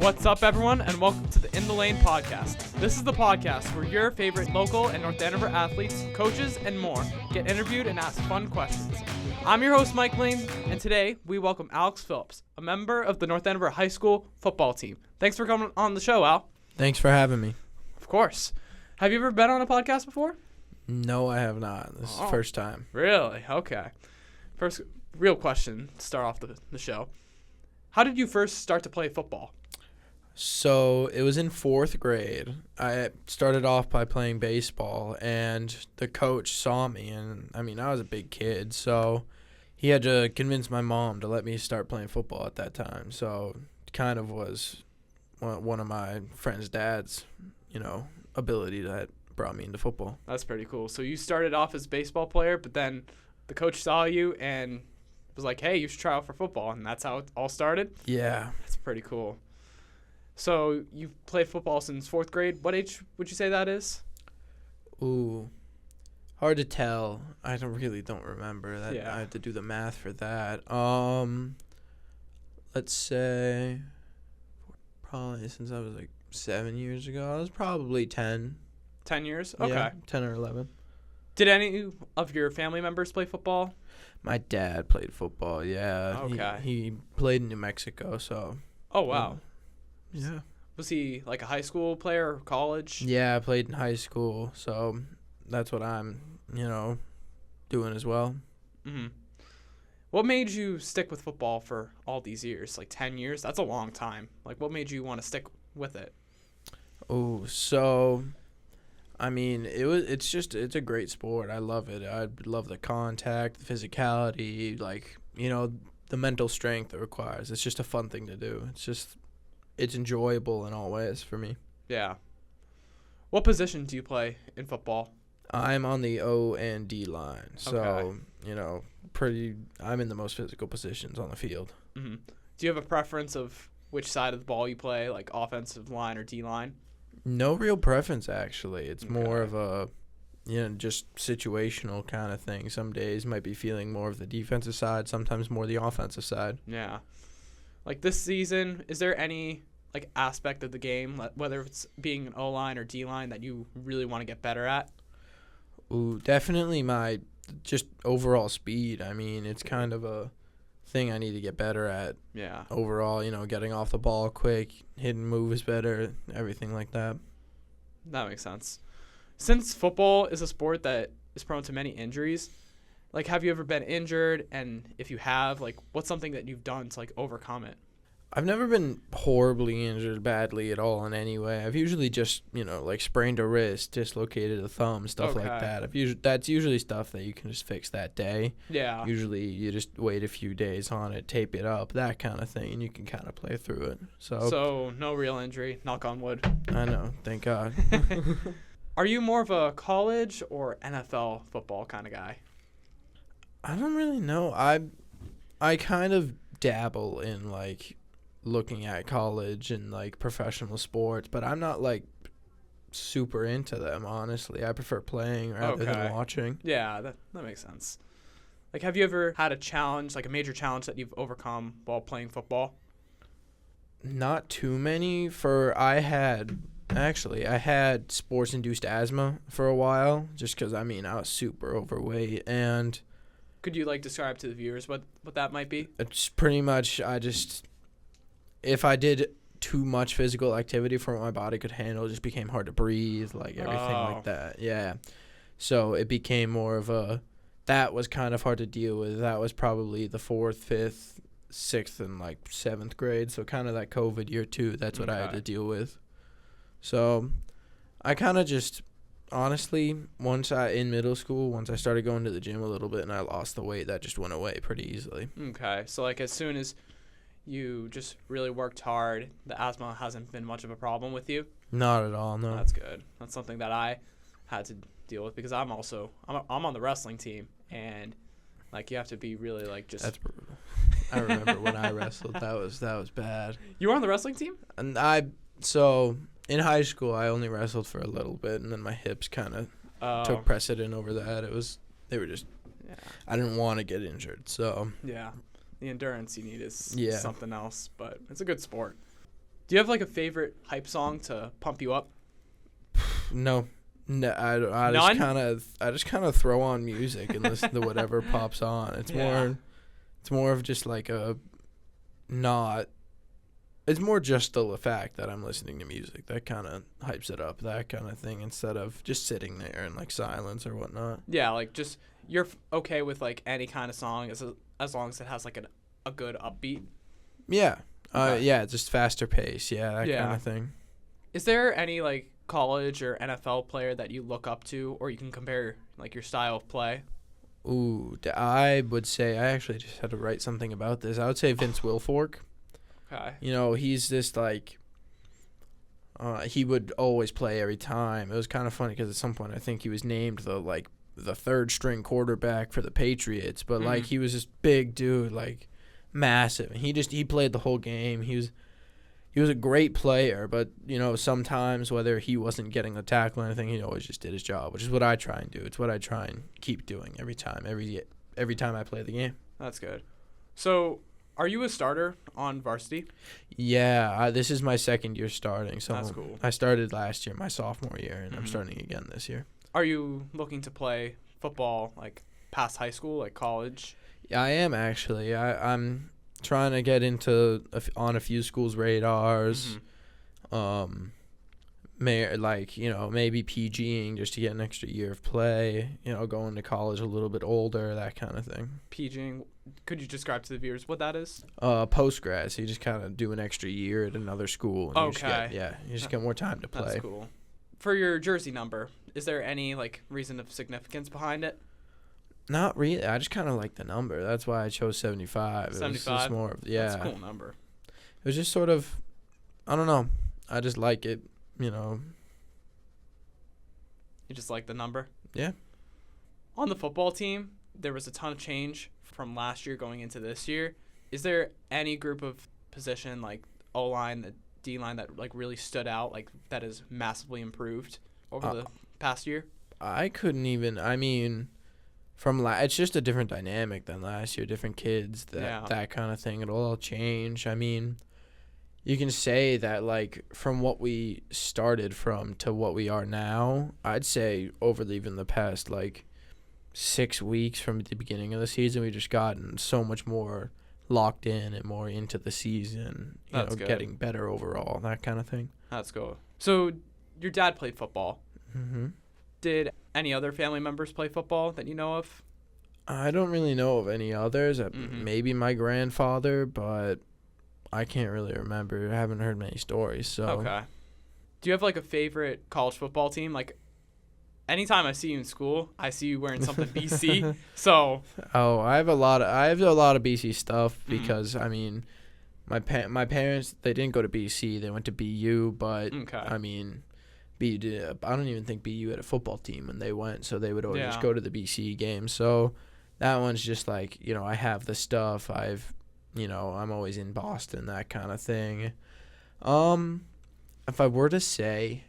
What's up, everyone, and welcome to the In the Lane podcast. This is the podcast where your favorite local and North Andover athletes, coaches, and more get interviewed and asked fun questions. I'm your host, Mike Lane, and today we welcome Alex Phillips, a member of the North Andover High School football team. Thanks for coming on the show, Al. Thanks for having me. Of course. Have you ever been on a podcast before? No, I have not. This is the first time. Really? Okay. First real question to start off the show. How did you first start to play football? So it was in fourth grade. I started off by playing baseball, and the coach saw me, and I was a big kid, so he had to convince my mom to let me start playing football at that time. So it kind of was one of my friend's dad's, ability that brought me into football. That's pretty cool. So you started off as a baseball player, but then the coach saw you and was like, hey, you should try out for football, and that's how it all started? Yeah. That's pretty cool. So you've played football since fourth grade. What age would you say that is? Ooh, hard to tell. I don't remember that. Yeah. I have to do the math for that. Let's say probably since I was like 7 years ago. I was probably 10. 10 years? Okay. Yeah, 10 or 11. Did any of your family members play football? My dad played football. Yeah. Okay. He played in New Mexico. So. Oh wow. Yeah. Was he like a high school player or college? Yeah, I played in high school, so that's what I'm, doing as well. Mm-hmm. What made you stick with football for all these years? Like 10 years? That's a long time. Like, what made you want to stick with it? Oh, so, it's a great sport. I love it. I love the contact, the physicality, the mental strength it requires. It's just a fun thing to do. It's enjoyable in all ways for me. Yeah. What position do you play in football? I'm on the O and D line, so, Okay. I'm in the most physical positions on the field. Mm-hmm. Do you have a preference of which side of the ball you play, like offensive line or D line? No real preference, actually. It's Okay. more of a, just situational kind of thing. Some days might be feeling more of the defensive side, sometimes more the offensive side. Yeah. Like this season, is there any aspect of the game, whether it's being an O-line or D-line, that you really want to get better at? Ooh, definitely my just overall speed. It's kind of a thing I need to get better at. Yeah. Overall, getting off the ball quick, hitting moves better, everything like that. That makes sense. Since football is a sport that is prone to many injuries, have you ever been injured? And if you have, what's something that you've done to, overcome it? I've never been horribly injured badly at all in any way. I've usually just, sprained a wrist, dislocated a thumb, stuff like that. That's usually stuff that you can just fix that day. Yeah. Usually you just wait a few days on it, tape it up, that kind of thing, and you can kind of play through it. So no real injury, knock on wood. I know, thank God. Are you more of a college or NFL football kind of guy? I don't really know. I kind of dabble in, looking at college and professional sports, but I'm not super into them, honestly. I prefer playing rather than watching. Yeah, that makes sense. Have you ever had a challenge, a major challenge that you've overcome while playing football? Not too many. I had sports induced asthma for a while, just because I was super overweight. And could you describe to the viewers what that might be? It's pretty much if I did too much physical activity for what my body could handle, it just became hard to breathe, everything like that. Yeah. So it became more of that was kind of hard to deal with. That was probably the 4th, 5th, 6th, and 7th grade. So kind of that COVID year too. That's what I had to deal with. So I kind of just, honestly, in middle school, once I started going to the gym a little bit and I lost the weight, that just went away pretty easily. Okay. So as soon as you just really worked hard, the asthma hasn't been much of a problem with you? Not at all, no. That's good. That's something that I had to deal with because I'm on the wrestling team, and you have to be really just. That's brutal. I remember when I wrestled, that was bad. You were on the wrestling team? And in high school I only wrestled for a little bit, and then my hips kind of took precedent over that. They were just I didn't want to get injured, so yeah. The endurance you need is Yeah. something else, but it's a good sport. Do you have like a favorite hype song to pump you up? No. No, I just kind of throw on music and listen to whatever pops on. It's more of just like it's more just the fact that I'm listening to music that kind of hypes it up, that kind of thing, instead of just sitting there in like silence or whatnot. Yeah, like just you're okay with like any kind of song as long as it has like a good upbeat. Yeah. Okay. Yeah, just faster pace. Yeah, that kind of thing. Is there any like college or NFL player that you look up to, or you can compare like your style of play? Ooh, I would say I actually just had to write something about this. I would say Vince Wilfork. Okay. You know, he's this like he would always play every time. It was kind of funny because at some point I think he was named the third string quarterback for the Patriots, but like he was this big dude, like massive, and he played the whole game. He was a great player, but you know, sometimes whether he wasn't getting the tackle or anything, he always just did his job, which is what I try and do. It's what I try and keep doing every time I play the game. That's good. So, are you a starter on Varsity? Yeah, this is my second year starting. So that's cool. I started last year, my sophomore year, and I'm starting again this year. Are you looking to play football like past high school, like college? Yeah, I am actually. I'm trying to get into on a few schools' radars. Maybe PGing just to get an extra year of play. You know, going to college a little bit older, that kind of thing. PGing. Could you describe to the viewers what that is? Post-grad. So you just kind of do an extra year at another school. And you just get more time to play. That's cool. For your jersey number, is there any like reason of significance behind it? Not really. I just kind of like the number. That's why I chose 75. 75? It was just more of, That's a cool number. It was just sort of, I don't know. I just like it, you know. You just like the number? Yeah. On the football team, there was a ton of change from last year going into this year. Is there any group of position like O-line, the D-line that like really stood out, like that has massively improved over the past year? I couldn't even, I mean, it's just a different dynamic than last year, different kids, that kind of thing. It'll all change. I mean, you can say that like from what we started from to what we are now, I'd say over even the past like 6 weeks from the beginning of the season, we've just gotten so much more locked in and more into the season, getting better overall, that kind of thing. That's cool. So your dad played football. Mm-hmm. Did any other family members play football that you know of? I don't really know of any others. Maybe my grandfather, but I can't really remember. I haven't heard many stories. So. Okay. Do you have like a favorite college football team? Like, anytime I see you in school, I see you wearing something BC. So. Oh, I have a lot of BC stuff because I mean, my parents, they didn't go to BC. They went to BU, but I mean, I don't even think BU had a football team when they went, so they would always just go to the BC games. So that one's just like, you know, I have the stuff. I'm always in Boston, that kind of thing. If I were to say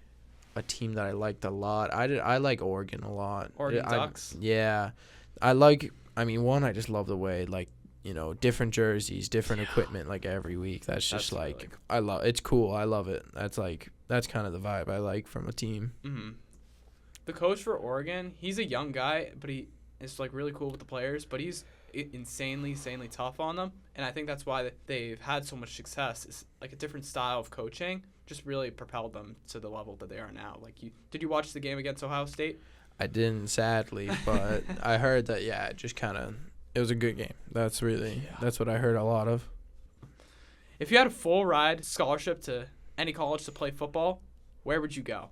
a team that I liked a lot, I like Oregon a lot. Oregon Ducks? Yeah. I just love the way, like, you know, different jerseys, different equipment, like, every week. That's just, like, really cool. It's cool. I love it. That's kind of the vibe I like from a team. Mm-hmm. The coach for Oregon, he's a young guy, but he is, like, really cool with the players, but he's insanely tough on them, and I think that's why they've had so much success. It's like a different style of coaching just really propelled them to the level that they are now. Like, did you watch the game against Ohio State? I didn't, sadly, but I heard that it was a good game. That's what I heard a lot of. If you had a full ride scholarship to any college to play football, where would you go?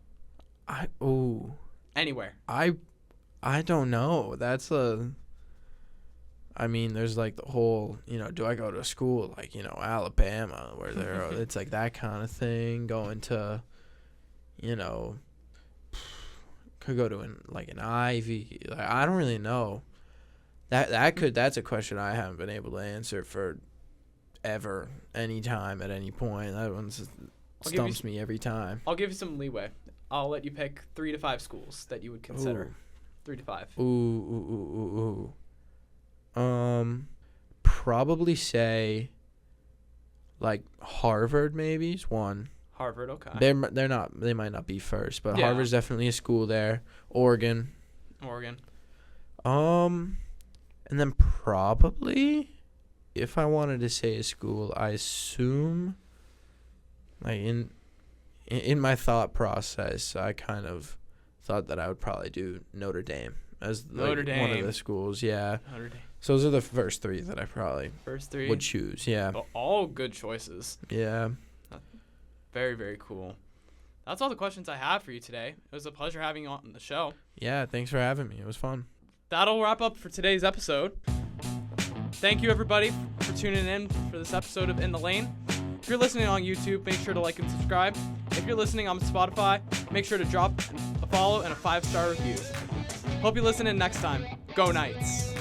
Anywhere. I don't know. There's like the whole, you know, do I go to a school like, you know, Alabama where it's like that kind of thing, going to, you know, could go to an Ivy. Like, I don't really know. That's a question I haven't been able to answer for ever, anytime, at any point. That one stumps me every time. I'll give you some leeway. I'll let you pick 3 to 5 schools that you would consider. Ooh. 3 to 5. Probably say Like Harvard maybe is one. Harvard, okay. They might not be first, but Yeah. Harvard's definitely a school there. Oregon. And then probably, if I wanted to say a school, I assume, like in my thought process, I kind of thought that I would probably do Notre Dame as one of the schools. Yeah. Notre Dame. So those are the first three that I probably would choose. Yeah. All good choices. Yeah. Very, very cool. That's all the questions I have for you today. It was a pleasure having you on the show. Yeah, thanks for having me. It was fun. That'll wrap up for today's episode. Thank you, everybody, for tuning in for this episode of In the Lane. If you're listening on YouTube, make sure to like and subscribe. If you're listening on Spotify, make sure to drop a follow and a 5-star review. Hope you listen in next time. Go Knights!